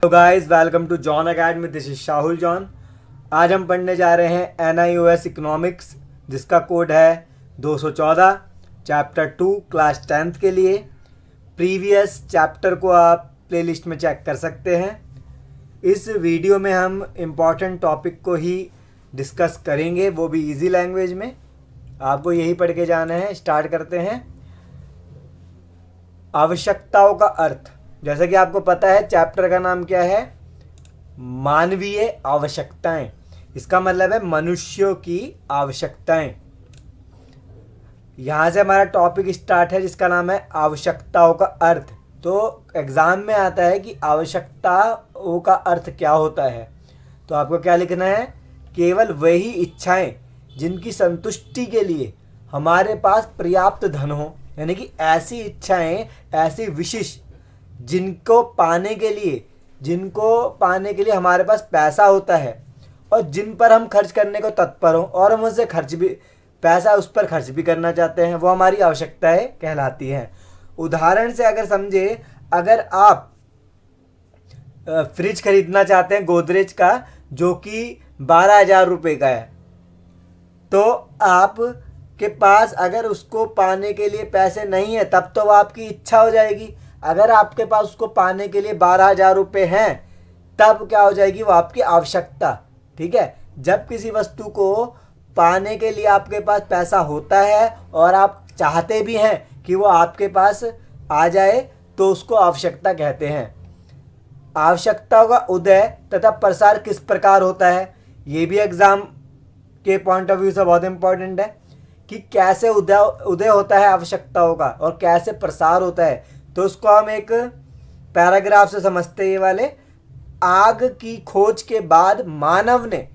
Hello guys, welcome to John Academy. This is Shahul John. आज हम पढ़ने जा रहे हैं NIOS इकोनॉमिक्स, जिसका कोड है 214, चैप्टर 2 क्लास 10th के लिए। प्रीवियस चैप्टर को आप प्लेलिस्ट में चेक कर सकते हैं। इस वीडियो में हम इम्पॉर्टेंट टॉपिक को ही डिस्कस करेंगे, वो भी इजी लैंग्वेज में। आपको यही पढ़ के जाना है। स्टार्ट करते हैं। आवश्यकताओं का अर्थ। जैसा कि आपको पता है, चैप्टर का नाम क्या है? मानवीय आवश्यकताएं। इसका मतलब है मनुष्यों की आवश्यकताएं। यहां से हमारा टॉपिक स्टार्ट है, जिसका नाम है आवश्यकताओं का अर्थ। तो एग्जाम में आता है कि आवश्यकताओं का अर्थ क्या होता है। तो आपको क्या लिखना है? केवल वही इच्छाएं जिनकी संतुष्टि के लिए हमारे पास पर्याप्त धन हो, यानी कि ऐसी इच्छाएं, ऐसी विशेष जिनको पाने के लिए हमारे पास पैसा होता है और जिन पर हम खर्च करने को तत्पर हो, और हम उससे पैसा उस पर खर्च भी करना चाहते हैं, वो हमारी आवश्यकताएं कहलाती हैं। उदाहरण से अगर समझे, अगर आप फ्रिज खरीदना चाहते हैं गोदरेज का, जो कि 12,000 रुपये का है, तो आप के पास अगर उसको पाने के लिए पैसे नहीं है, तब तो वो आपकी इच्छा हो जाएगी। अगर आपके पास उसको पाने के लिए 12,000 रुपये हैं, तब क्या हो जाएगी? वो आपकी आवश्यकता। ठीक है। जब किसी वस्तु को पाने के लिए आपके पास पैसा होता है और आप चाहते भी हैं कि वो आपके पास आ जाए, तो उसको आवश्यकता कहते हैं। आवश्यकताओं का उदय तथा प्रसार किस प्रकार होता है, ये भी एग्जाम के पॉइंट ऑफ व्यू से बहुत इंपॉर्टेंट है कि कैसे उदय होता है आवश्यकताओं का और कैसे प्रसार होता है। तो उसको हम एक पैराग्राफ से समझते हैं। ये वाले, आग की खोज के बाद मानव ने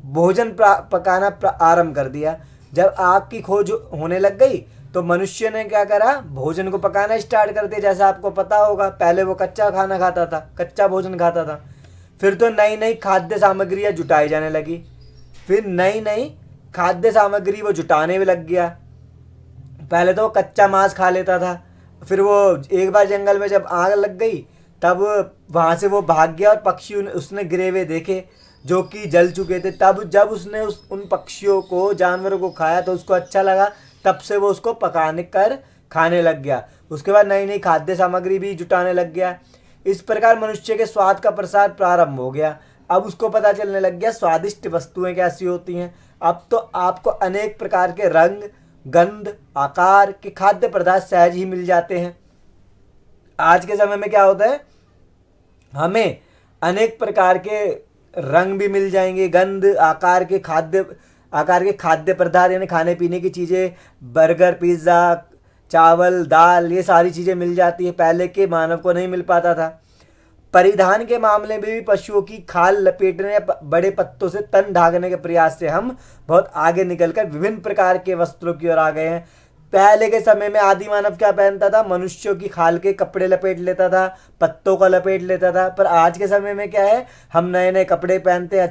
भोजन पकाना आरंभ कर दिया। जब आग की खोज होने लग गई, तो मनुष्य ने क्या करा? भोजन को पकाना स्टार्ट कर दिया। जैसा आपको पता होगा, पहले वो कच्चा खाना खाता था, कच्चा भोजन खाता था। फिर तो नई नई खाद्य सामग्रियाँ जुटाई जाने लगी। फिर नई नई खाद्य सामग्री वो जुटाने में लग गया। पहले तो वो कच्चा मांस खा लेता था। फिर वो एक बार जंगल में जब आग लग गई, तब वहाँ से वो भाग गया और पक्षी उसने गिरे हुए देखे जो कि जल चुके थे। तब जब उसने उन पक्षियों को, जानवरों को खाया, तो उसको अच्छा लगा। तब से वो उसको पकाने कर खाने लग गया। उसके बाद नई नई खाद्य सामग्री भी जुटाने लग गया। इस प्रकार मनुष्य के स्वाद का प्रसार प्रारंभ हो गया। अब उसको पता चलने लग गया स्वादिष्ट वस्तुएं कैसी होती हैं। अब तो आपको अनेक प्रकार के रंग, गंध, आकार के खाद्य पदार्थ सहज ही मिल जाते हैं। आज के समय में क्या होता है? हमें अनेक प्रकार के रंग भी मिल जाएंगे, गंध, आकार के खाद्य पदार्थ, यानी खाने पीने की चीज़ें, बर्गर, पिज़्ज़ा, चावल, दाल, ये सारी चीज़ें मिल जाती है। पहले के मानव को नहीं मिल पाता था। परिधान के मामले में भी पशुओं की खाल लपेटने या बड़े पत्तों से तन ढांकने के प्रयास से हम बहुत आगे निकलकर विभिन्न प्रकार के वस्त्रों की ओर आ गए हैं। पहले के समय में आदि मानव क्या पहनता था? मनुष्यों की खाल के कपड़े लपेट लेता था, पत्तों का लपेट लेता था। पर आज के समय में क्या है? हम नए नए कपड़े पहनते हैं,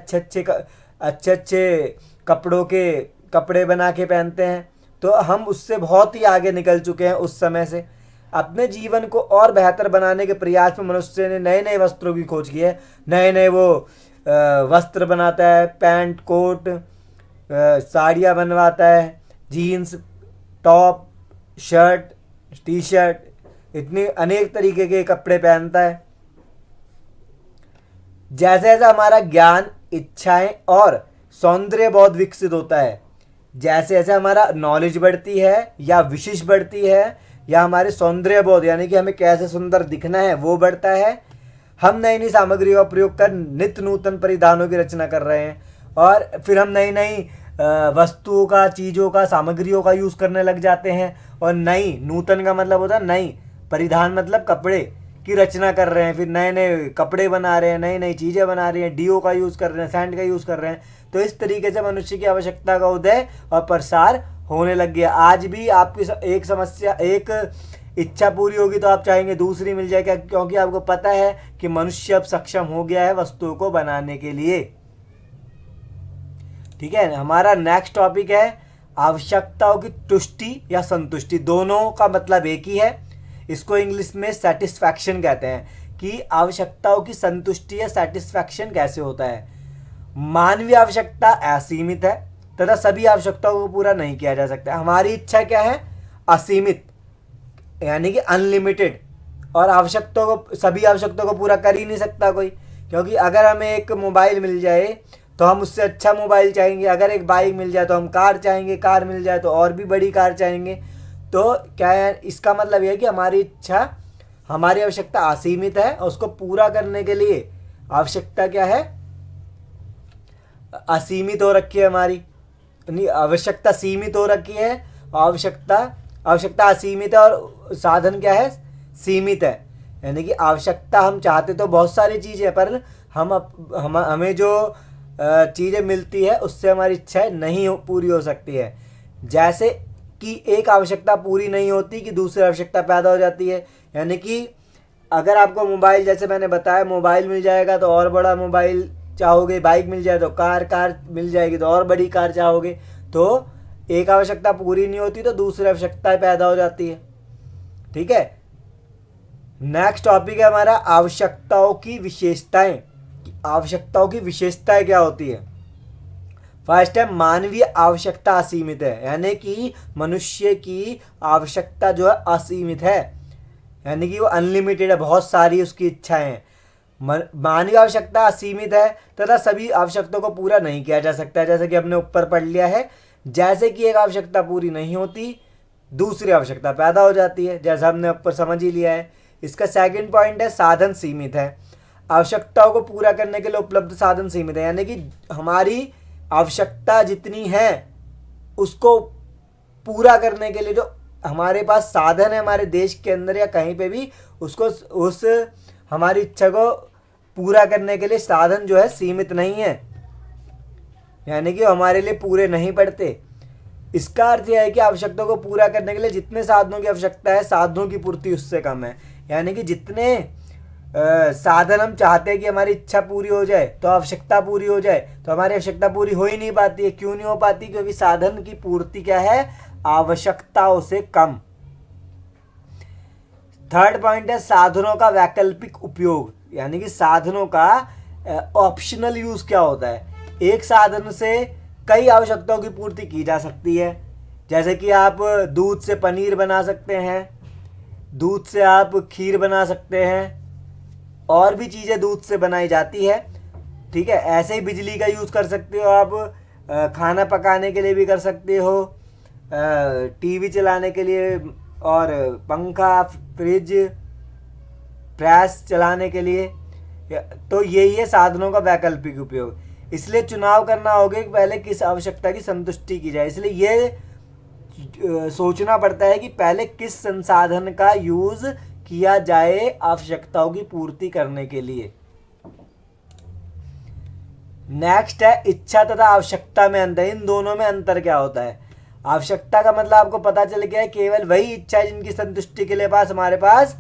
अच्छे अच्छे कपड़ों के कपड़े बना के पहनते हैं। तो हम उससे बहुत ही आगे निकल चुके हैं उस समय से। अपने जीवन को और बेहतर बनाने के प्रयास में मनुष्य ने नए नए वस्त्रों की खोज की है। नए नए वो वस्त्र बनाता है, पैंट, कोट, साड़ियाँ बनवाता है, jeans, top, shirt, T shirt, इतने अनेक तरीके के कपड़े पहनता है। जैसे जैसे हमारा ज्ञान, इच्छाएं और सौंदर्य बहुत विकसित होता है, जैसे जैसे हमारा नॉलेज बढ़ती है या विशिष्ट बढ़ती है, या हमारे सौंदर्य बोध, यानी कि हमें कैसे सुंदर दिखना है, वो बढ़ता है, हम नई नई सामग्री का प्रयोग कर नित्य नूतन परिधानों की रचना कर रहे हैं। और फिर हम नई नई वस्तुओं का, चीज़ों का, सामग्रियों का यूज़ करने लग जाते हैं। और नई, नूतन का मतलब होता है नई, परिधान मतलब कपड़े की रचना कर रहे हैं। फिर नए नए कपड़े बना रहे हैं, नई नई चीज़ें बना रहे हैं, डीओ का यूज़ कर रहे हैं, सैंड का यूज़ कर रहे हैं। तो इस तरीके से मनुष्य की आवश्यकता का उदय और प्रसार होने लग गया। आज भी आपकी एक इच्छा पूरी होगी तो आप चाहेंगे दूसरी मिल जाए, क्या? क्योंकि आपको पता है कि मनुष्य अब सक्षम हो गया है वस्तुओं को बनाने के लिए। ठीक है। हमारा नेक्स्ट टॉपिक है आवश्यकताओं की तुष्टि या संतुष्टि। दोनों का मतलब एक ही है। इसको इंग्लिश में सेटिस्फैक्शन कहते हैं कि आवश्यकताओं की संतुष्टि या सेटिस्फैक्शन कैसे होता है। मानवीय आवश्यकता असीमित है तथा सभी आवश्यकताओं को पूरा नहीं किया जा सकता। हमारी इच्छा क्या है? असीमित, यानी कि अनलिमिटेड। और आवश्यकताओं को, सभी आवश्यकताओं को पूरा कर ही नहीं सकता कोई, क्योंकि अगर हमें एक मोबाइल मिल जाए तो हम उससे अच्छा मोबाइल चाहेंगे, अगर एक बाइक मिल जाए तो हम कार चाहेंगे, कार मिल जाए तो और भी बड़ी कार चाहेंगे। तो क्या है, इसका मतलब यह है कि हमारी इच्छा, हमारी आवश्यकता असीमित है और उसको पूरा करने के लिए आवश्यकता क्या है? असीमित हो रखी है हमारी, नहीं, आवश्यकता सीमित हो रखी है, आवश्यकता असीमित है और साधन क्या है? सीमित है। यानी कि आवश्यकता हम चाहते तो बहुत सारी चीज़ें, पर हमें जो चीज़ें मिलती है उससे हमारी इच्छाएं नहीं पूरी हो सकती है। जैसे कि एक आवश्यकता पूरी नहीं होती कि दूसरी आवश्यकता पैदा हो जाती है। यानी कि अगर आपको मोबाइल, जैसे मैंने बताया, मोबाइल मिल जाएगा तो और बड़ा मोबाइल चाहोगे, बाइक मिल जाए तो कार मिल जाएगी तो और बड़ी कार चाहोगे। तो एक आवश्यकता पूरी नहीं होती तो दूसरी आवश्यकता पैदा हो जाती है। ठीक है, नेक्स्ट टॉपिक है हमारा आवश्यकताओं की विशेषताएं। आवश्यकताओं की विशेषताएं क्या होती है? फर्स्ट है, मानवीय आवश्यकता असीमित है, यानी कि मनुष्य की आवश्यकता जो है असीमित है, यानी कि वो अनलिमिटेड है, बहुत सारी उसकी इच्छाएं हैं। मानवीय आवश्यकता असीमित है तथा सभी आवश्यकताओं को पूरा नहीं किया जा सकता है, जैसे कि हमने ऊपर पढ़ लिया है। जैसे कि एक आवश्यकता पूरी नहीं होती दूसरी आवश्यकता पैदा हो जाती है, जैसा हमने ऊपर समझ ही लिया है। इसका सेकंड पॉइंट है, साधन सीमित है। आवश्यकताओं को पूरा करने के लिए उपलब्ध साधन सीमित है, यानी कि हमारी आवश्यकता जितनी है उसको पूरा करने के लिए जो हमारे पास साधन है हमारे देश के अंदर या कहीं पे भी, उसको उस हमारी इच्छा को पूरा करने के लिए साधन जो है सीमित नहीं है, यानी कि हमारे लिए पूरे नहीं पड़ते। इसका अर्थ यह है कि आवश्यकताओं को पूरा करने के लिए जितने साधनों की आवश्यकता है, साधनों की पूर्ति उससे कम है। यानी कि जितने साधन हम चाहते हैं कि हमारी इच्छा पूरी हो जाए, तो आवश्यकता पूरी हो जाए, तो हमारी आवश्यकता पूरी हो ही नहीं पाती है। क्यों नहीं हो पाती? क्योंकि साधन की पूर्ति क्या है? आवश्यकताओं से कम। थर्ड पॉइंट है, साधनों का वैकल्पिक उपयोग, यानी कि साधनों का ऑप्शनल यूज क्या होता है? एक साधन से कई आवश्यकताओं की पूर्ति की जा सकती है, जैसे कि आप दूध से पनीर बना सकते हैं, दूध से आप खीर बना सकते हैं, और भी चीज़ें दूध से बनाई जाती है। ठीक है, ऐसे ही बिजली का यूज़ कर सकते हो आप, खाना पकाने के लिए भी कर सकते हो, टीवी चलाने के लिए, और पंखा, फ्रिज, प्रेस चलाने के लिए। तो यही है साधनों का वैकल्पिक उपयोग। इसलिए चुनाव करना होगा कि पहले किस आवश्यकता की संतुष्टि की जाए। इसलिए ये सोचना पड़ता है कि पहले किस संसाधन का यूज किया जाए आवश्यकताओं की पूर्ति करने के लिए। नेक्स्ट है, इच्छा तथा आवश्यकता में अंतर। इन दोनों में अंतर क्या होता है? आवश्यकता का मतलब आपको पता चल गया है, केवल वही इच्छा है जिनकी संतुष्टि के लिए हमारे पास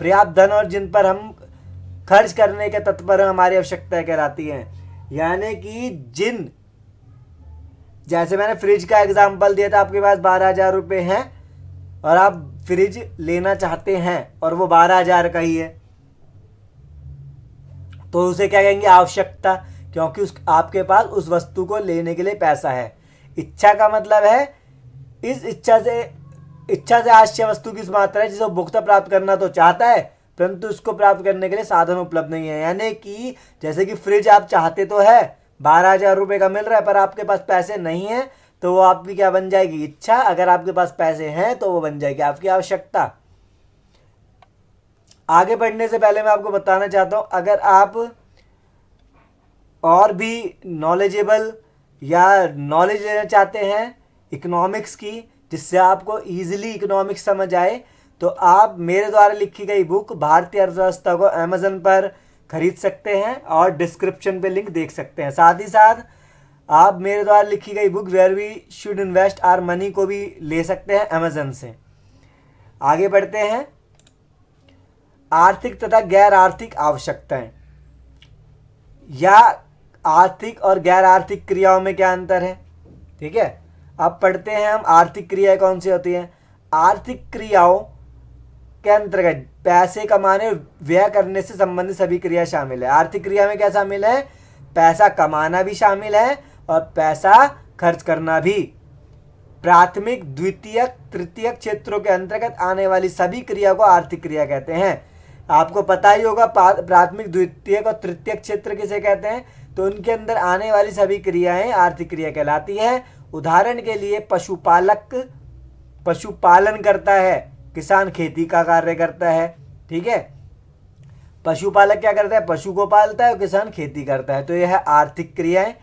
पर्याप्त धन और जिन पर हम खर्च करने के तत्पर हमारी आवश्यकताएं कहलाती हैं। यानी कि जैसे मैंने फ्रिज का एग्जाम्पल दिया था, आपके पास 12,000 रुपये हैं और आप फ्रिज लेना चाहते हैं और वो 12,000 का ही है, तो उसे क्या कहेंगे? आवश्यकता, क्योंकि आपके पास उस वस्तु को लेने के लिए पैसा है। इच्छा का मतलब है इस इच्छा से आवश्यक वस्तु की मात्रा है जिसे उपभोक्ता प्राप्त करना तो चाहता है, परंतु उसको प्राप्त करने के लिए साधन उपलब्ध नहीं है। यानी कि जैसे कि फ्रिज आप चाहते तो है, 12,000 रुपये का मिल रहा है, पर आपके पास पैसे नहीं है, तो वो आपकी क्या बन जाएगी? इच्छा। अगर आपके पास पैसे हैं तो वो बन जाएगी आपकी आवश्यकता। आगे बढ़ने से पहले मैं आपको बताना चाहता हूं, अगर आप और भी नॉलेजेबल या नॉलेज लेना चाहते हैं इकोनॉमिक्स की, जिससे आपको ईजिली इकोनॉमिक्स समझ आए, तो आप मेरे द्वारा लिखी गई बुक भारतीय अर्थव्यवस्था को अमेजन पर खरीद सकते हैं और डिस्क्रिप्शन पे लिंक देख सकते हैं। साथ ही साथ आप मेरे द्वारा लिखी गई book where we should invest our money को भी ले सकते हैं अमेजन से। आगे बढ़ते हैं, आर्थिक तथा गैर आर्थिक आवश्यकताएं या आर्थिक और गैर आर्थिक क्रियाओं में क्या अंतर है? ठीक है, अब पढ़ते हैं हम आर्थिक क्रियाएं कौन सी होती हैं। आर्थिक क्रियाओं के अंतर्गत पैसे कमाने व्यय करने से संबंधित सभी क्रिया शामिल है। आर्थिक क्रिया में क्या शामिल है? पैसा कमाना भी शामिल है और पैसा खर्च करना भी। प्राथमिक, द्वितीयक, तृतीयक क्षेत्रों के अंतर्गत आने वाली सभी क्रिया को आर्थिक क्रिया कहते हैं। आपको पता ही होगा प्राथमिक, द्वितीयक और तृतीयक क्षेत्र किसे कहते हैं। तो उनके अंदर आने वाली सभी क्रियाएं आर्थिक क्रिया कहलाती है। उदाहरण के लिए पशुपालक पशुपालन करता है, किसान खेती का कार्य करता है। ठीक है, पशुपालक क्या करता है? पशु को पालता है और किसान खेती करता है। तो यह है आर्थिक क्रियाएं।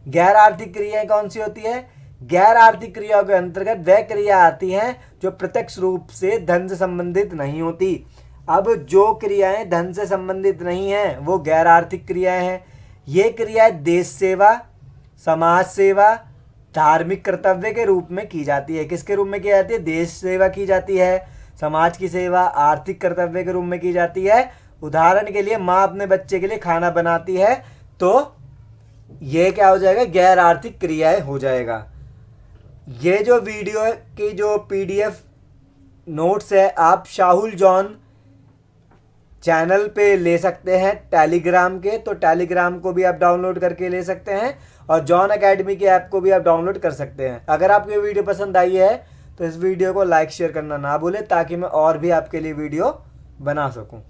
गैर आर्थिक क्रियाएं कौन सी होती है? गैर आर्थिक क्रियाओं के अंतर्गत वह क्रिया आती हैं जो प्रत्यक्ष रूप से धन से संबंधित नहीं होती। अब जो क्रियाएं धन से संबंधित नहीं हैं वो गैर आर्थिक क्रियाएं हैं। ये क्रियाएं देश सेवा, समाज सेवा, धार्मिक कर्तव्य के रूप में की जाती है। किसके रूप में की जाती है? देश सेवा की जाती है, समाज की सेवा, आर्थिक कर्तव्य के रूप में की जाती है। उदाहरण के लिए माँ अपने बच्चे के लिए खाना बनाती है, तो ये क्या हो जाएगा? गैर आर्थिक क्रियाएं हो जाएगा। ये जो वीडियो की जो PDF नोट्स है आप शाहुल जॉन चैनल पे ले सकते हैं टेलीग्राम के, तो टेलीग्राम को भी आप डाउनलोड करके ले सकते हैं और जॉन एकेडमी के ऐप को भी आप डाउनलोड कर सकते हैं। अगर आपको ये वीडियो पसंद आई है तो इस वीडियो को लाइक शेयर करना ना भूलें ताकि मैं और भी आपके लिए वीडियो बना सकूं।